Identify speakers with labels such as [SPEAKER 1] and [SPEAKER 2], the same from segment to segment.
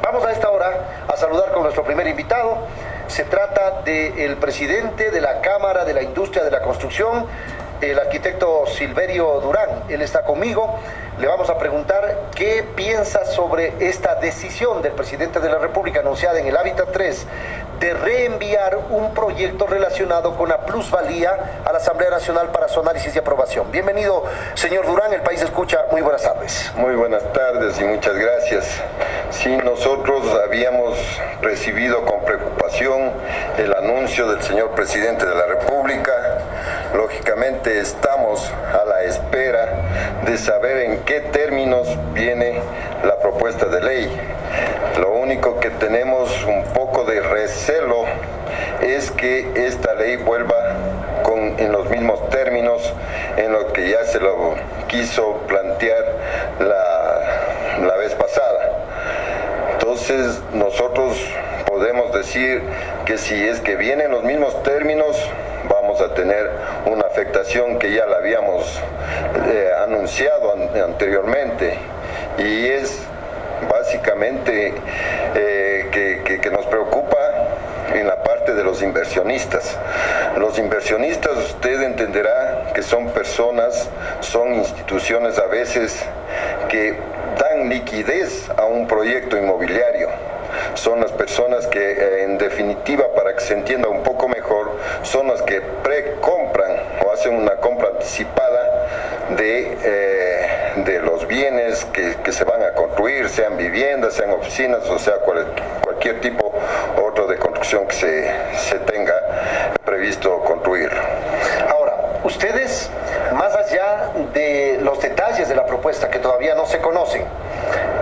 [SPEAKER 1] Vamos a esta hora a saludar con nuestro primer invitado. Se trata del presidente de la Cámara de la Industria de la Construcción, el arquitecto Silverio Durán. Él está conmigo. Le vamos a preguntar qué piensa sobre esta decisión del presidente de la República anunciada en el Hábitat 3 de reenviar un proyecto relacionado con la plusvalía a la Asamblea Nacional para su análisis y aprobación. Bienvenido, señor Durán, el país escucha. Muy buenas tardes.
[SPEAKER 2] Muy buenas tardes y muchas gracias. Sí, nosotros habíamos recibido con preocupación el anuncio del señor presidente de la República. Lógicamente estamos a la espera de saber en qué términos viene la propuesta de ley. Lo único que tenemos un poco de recelo es que esta ley vuelva en los mismos términos en lo que ya se lo quiso plantear la vez pasada. Entonces nosotros podemos decir que si es que vienen los mismos términos, vamos a tener una afectación que ya la habíamos anunciado anteriormente, y es básicamente que nos preocupa en la parte de los inversionistas. Los inversionistas, usted entenderá que son personas, son instituciones a veces que dan liquidez a un proyecto inmobiliario. Son las personas que, en definitiva, para que se entienda un poco mejor, son las que precompran o hacen una compra anticipada de los bienes que se van a construir, sean viviendas, sean oficinas, o sea, cualquier tipo otro de construcción que se tenga previsto construir.
[SPEAKER 1] Ahora, ustedes, más allá de los detalles de la propuesta que todavía no se conocen,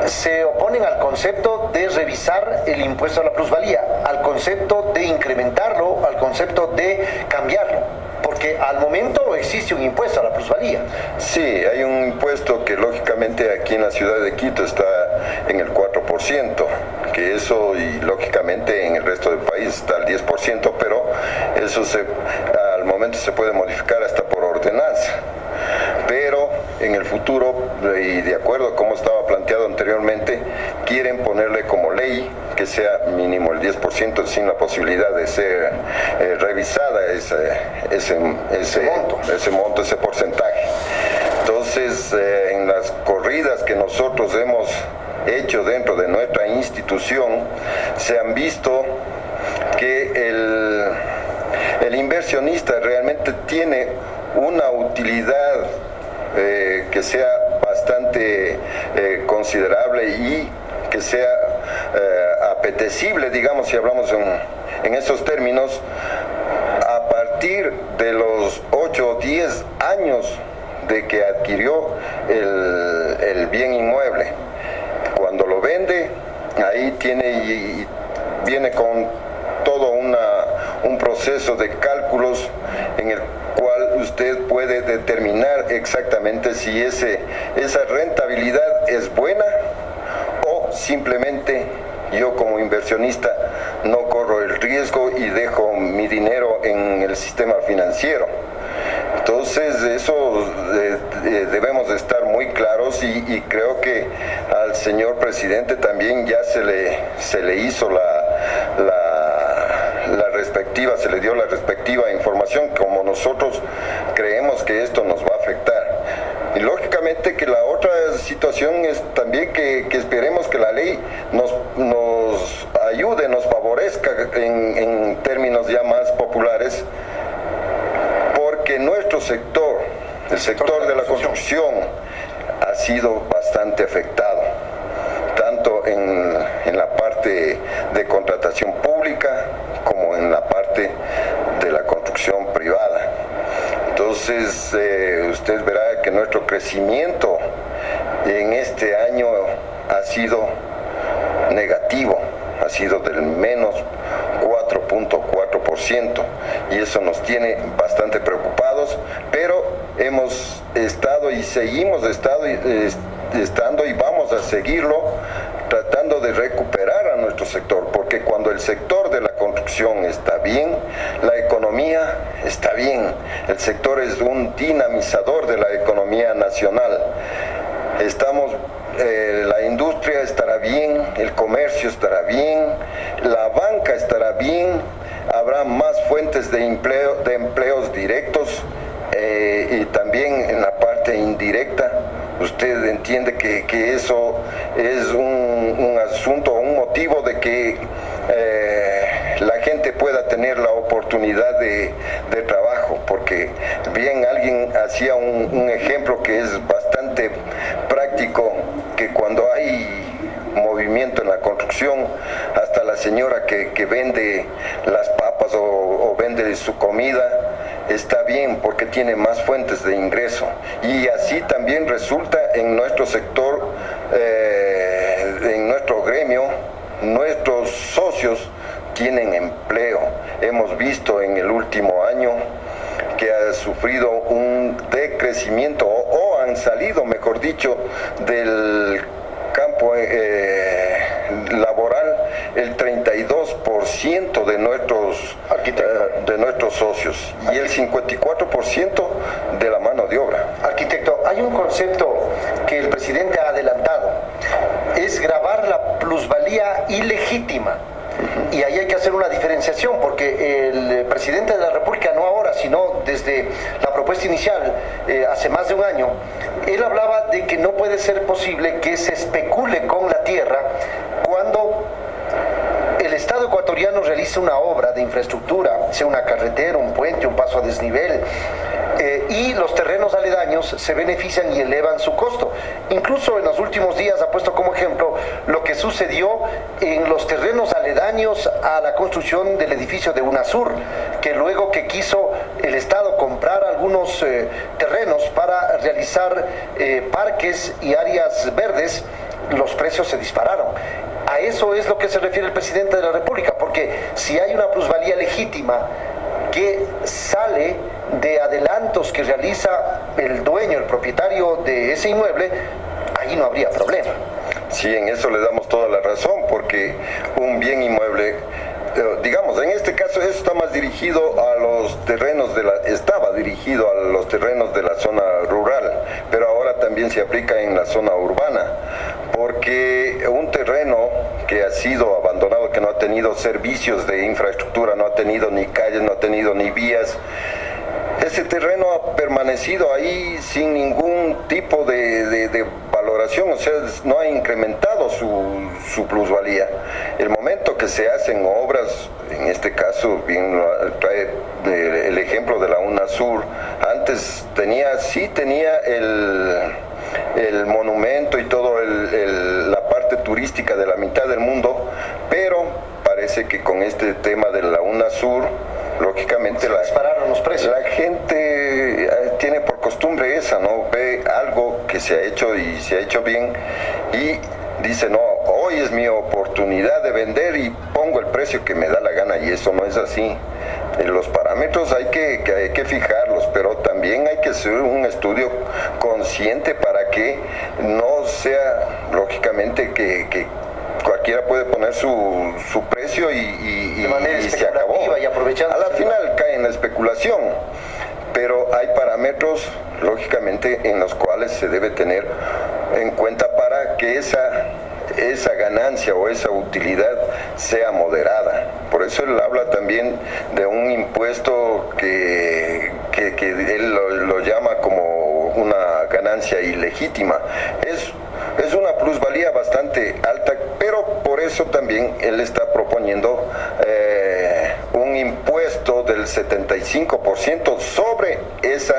[SPEAKER 1] se oponen al concepto de revisar el impuesto a la plusvalía, al concepto de incrementarlo, al concepto de cambiarlo, porque al momento existe un impuesto a la plusvalía.
[SPEAKER 2] Sí, hay un impuesto que lógicamente aquí en la ciudad de Quito está en el 4%, que eso, y lógicamente en el resto del país está al 10%, pero eso al momento se puede modificar hasta por ordenanza. Pero en el futuro, y de acuerdo a cómo estaba planteado anteriormente, quieren ponerle como ley que sea mínimo el 10% sin la posibilidad de ser revisada ese monto, ese porcentaje. Entonces, en las corridas que nosotros hemos hecho dentro de nuestra institución, se han visto que el inversionista realmente tiene una utilidad que sea bastante considerable y que sea apetecible, digamos, si hablamos en esos términos, a partir de los 8 o 10 años de que adquirió el bien inmueble. Cuando lo vende, ahí viene con todo un proceso de cálculos en el cual usted puede determinar exactamente si esa rentabilidad es buena o simplemente yo como inversionista no corro el riesgo y dejo mi dinero en el sistema financiero. Entonces eso debemos de estar muy claros, y creo que al señor presidente también ya se le hizo se le dio la respectiva información, como nosotros creemos que esto nos va a afectar. Y lógicamente que la otra situación es también que esperemos que la ley nos ayude, nos favorezca en términos ya más populares, porque nuestro sector, el sector de la construcción, ha sido bastante afectado, tanto en la parte de contratación pública como en la parte de la construcción privada. Entonces, usted verá que nuestro crecimiento en este año ha sido negativo, ha sido del menos 4.4%, y eso nos tiene bastante preocupados, pero hemos estado y seguimos estando y vamos a seguirlo tratando de recuperar a nuestro sector, porque cuando el sector de la construcción está bien, la economía está bien. El sector es un dinamizador de la economía nacional. La industria estará bien, el comercio estará bien, la banca estará bien, habrá más fuentes de empleos directos y también en la parte indirecta. Usted entiende que eso es un asunto, un motivo de que la gente pueda tener la oportunidad de trabajo, porque bien alguien hacía un ejemplo que es bastante práctico, que cuando hay movimiento en la construcción, hasta la señora que vende las papas o vende su comida, está bien porque tiene más fuentes de ingreso. Y así también resulta en nuestro sector, en nuestro gremio, nuestros socios tienen empleo. Hemos visto en el último año que ha sufrido un decrecimiento o han salido, mejor dicho, del campo laboral el 32% de nuestros socios y el 54% de la mano de obra.
[SPEAKER 1] Arquitecto, hay un concepto que el presidente ha adelantado, es gravar la plusvalía ilegítima. Y ahí hay que hacer una diferenciación, porque el presidente de la República, no ahora, sino desde la propuesta inicial, hace más de un año, él hablaba de que no puede ser posible que se especule con la tierra cuando el Estado ecuatoriano realiza una obra de infraestructura, sea una carretera, un puente, un paso a desnivel, y los terrenos aledaños se benefician y elevan su costo. Incluso en los últimos días ha puesto como ejemplo lo que sucedió en los terrenos aledaños a la construcción del edificio de UNASUR, que luego que quiso el Estado comprar algunos terrenos para realizar parques y áreas verdes, los precios se dispararon. A eso es lo que se refiere el presidente de la República, porque si hay una plusvalía legítima que sale de adelantos que realiza el dueño, el propietario de ese inmueble, ahí no habría problema.
[SPEAKER 2] Sí, en eso le damos toda la razón, porque un bien inmueble, digamos, en este caso eso está más dirigido a los terrenos estaba dirigido a los terrenos de la zona rural, pero ahora también se aplica en la zona urbana, porque un terreno que ha sido abandonado, que no ha tenido servicios de infraestructura, no ha tenido ni calles, no ha tenido ni vías, ese terreno ha permanecido ahí sin ningún tipo de valoración, o sea, no ha incrementado su plusvalía. El momento que se hacen obras, en este caso, bien trae el ejemplo de la UNASUR, antes tenía el monumento y todo la parte turística de la mitad del mundo, pero parece que con este tema de la UNASUR, lógicamente
[SPEAKER 1] dispararon los precios.
[SPEAKER 2] La gente tiene por costumbre esa, ¿no? Ve algo que se ha hecho y se ha hecho bien y dice, no, hoy es mi oportunidad de vender y pongo el precio que me da la gana, y eso no es así. Los parámetros hay que fijarlos, pero también hay que hacer un estudio consciente para que no sea, lógicamente, que cualquiera puede poner su precio y se acabó.
[SPEAKER 1] Y aprovechando.
[SPEAKER 2] A la final cae en la especulación, pero hay parámetros, lógicamente, en los cuales se debe tener en cuenta para que esa ganancia o esa utilidad sea moderada. Por eso él habla también de un impuesto que él lo llama como una ganancia ilegítima. Es una plusvalía bastante alta, pero por eso también él está proponiendo un impuesto del 75% sobre esa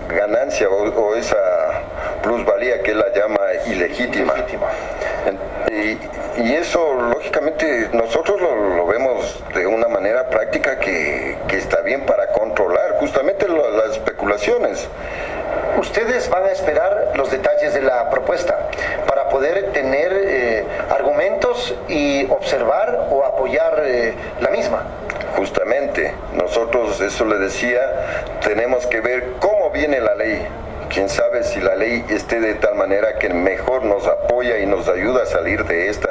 [SPEAKER 2] ganancia o esa plusvalía que él la llama ilegítima. Y eso, lógicamente, nosotros lo vemos de una manera práctica que está bien para controlar justamente las especulaciones.
[SPEAKER 1] Ustedes van a esperar los detalles de la propuesta para poder tener argumentos y observar o apoyar la misma.
[SPEAKER 2] Justamente, nosotros, eso le decía, tenemos que ver cómo viene la ley. Quién sabe si la ley esté de tal manera que mejor nos apoya y nos ayuda a salir de esta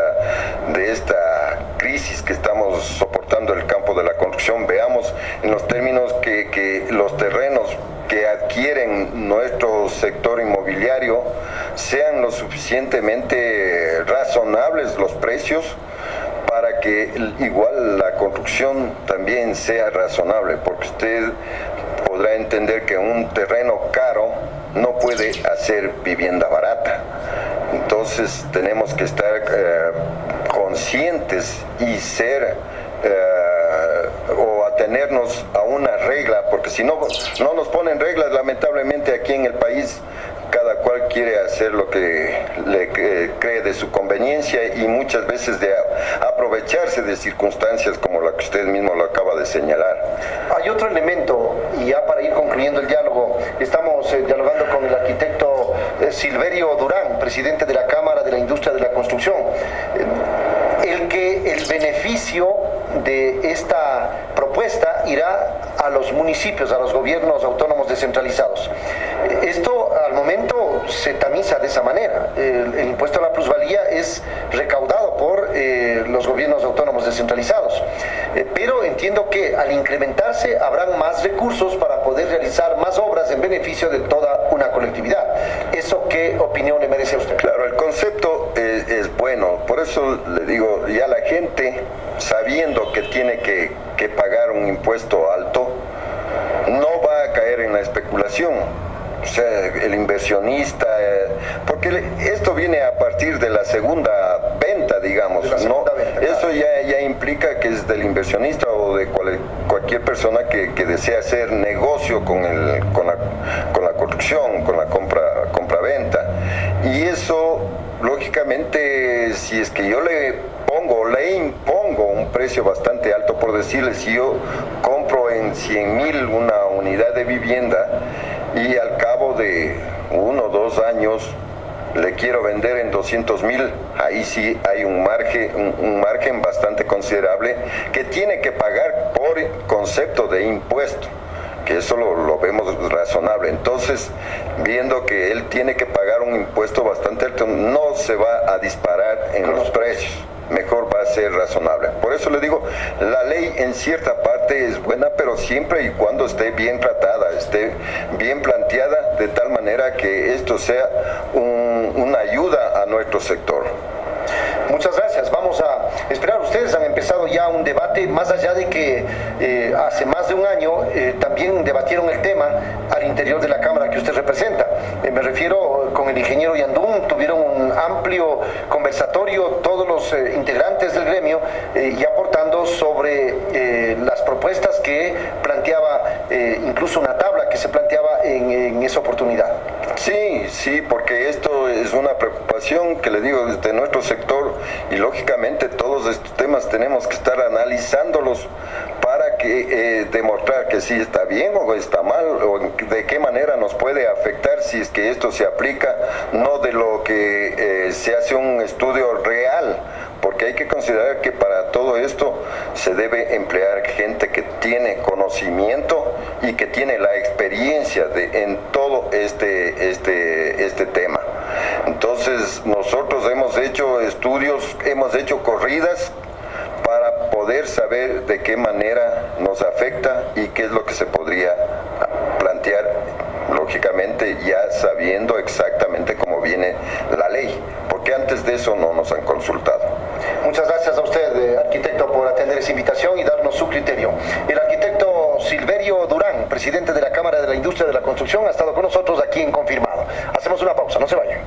[SPEAKER 2] crisis que estamos soportando el campo de la construcción. Veamos en los términos que los terrenos terrenos que adquieren nuestro sector inmobiliario sean lo suficientemente razonables los precios para que igual la construcción también sea razonable, porque usted podrá entender que un terreno caro no puede hacer vivienda barata. Entonces tenemos que estar conscientes y ser o atenernos a una regla, porque si no nos ponen reglas, lamentablemente aquí en el país cada cual quiere hacer lo que le cree de su conveniencia y muchas veces de aprovecharse de circunstancias como la que usted mismo lo acaba de señalar.
[SPEAKER 1] Hay otro elemento, y ya para ir concluyendo el diálogo, estamos dialogando con el arquitecto Silverio Durán, presidente de la Cámara de la Industria de la Construcción. El beneficio de esta propuesta irá a los municipios, a los gobiernos autónomos descentralizados. Esto al momento se tamiza de esa manera. El impuesto a la plusvalía es recaudado por los gobiernos autónomos descentralizados. Pero entiendo que al incrementarse habrán más recursos para poder realizar más obras en beneficio de toda una colectividad. ¿Eso qué opinión le merece a usted?
[SPEAKER 2] Claro, el concepto es bueno. Por eso le digo, ya la gente, sabiendo que tiene que pagar un impuesto alto, no va a caer en la especulación. O sea, el inversionista, porque esto viene a partir de la segunda venta, digamos, ¿no? Venta, claro. Eso ya implica que es del inversionista o de cualquier persona que desea hacer negocio con la construcción, con la compra-venta. Y eso, lógicamente, si es que yo le impongo un precio bastante alto, por decirle, si yo compro en 100,000 una unidad de vivienda y al cabo de 1 o 2 años le quiero vender en 200,000, ahí sí hay un margen bastante considerable que tiene que pagar por concepto de impuesto, que eso lo vemos razonable. Entonces, viendo que él tiene que pagar un impuesto bastante alto, no se va a disparar en los precios, mejor va a ser razonable. Por eso le digo, la ley en cierta parte es buena, pero siempre y cuando esté bien tratada, esté bien planteada, de tal manera que esto sea una ayuda a nuestro sector.
[SPEAKER 1] Muchas gracias. Vamos a esperar. Ustedes han empezado ya un debate, más allá de que hace más de un año también debatieron el tema al interior de la Cámara que usted representa. Me refiero con el ingeniero Yandún, tuvieron un amplio conversatorio todos los integrantes del gremio y aportando sobre las propuestas que planteaba, incluso una tabla que se planteaba en esa oportunidad.
[SPEAKER 2] Sí, porque esto es una preocupación que le digo desde nuestro sector y lógicamente todos estos temas tenemos que estar analizándolos para que demostrar que si está bien o está mal o de qué manera nos puede afectar si es que esto se aplica, no de lo que se hace un estudio real, porque hay que considerar que para todo esto se debe emplear gente que tiene conocimiento y que tiene la experiencia en todo este tema. Entonces nosotros hemos hecho estudios, hemos hecho corridas para poder saber de qué manera nos afecta y qué es lo que se podría plantear, lógicamente ya sabiendo exactamente cómo viene la ley, porque antes de eso no nos han consultado.
[SPEAKER 1] Muchas gracias a usted, arquitecto, por atender esa invitación y darnos su criterio. El arquitecto Silverio Durán, presidente de la Cámara de la Industria de la Construcción, ha estado con nosotros aquí en Confirmado. Hacemos una pausa, no se vayan.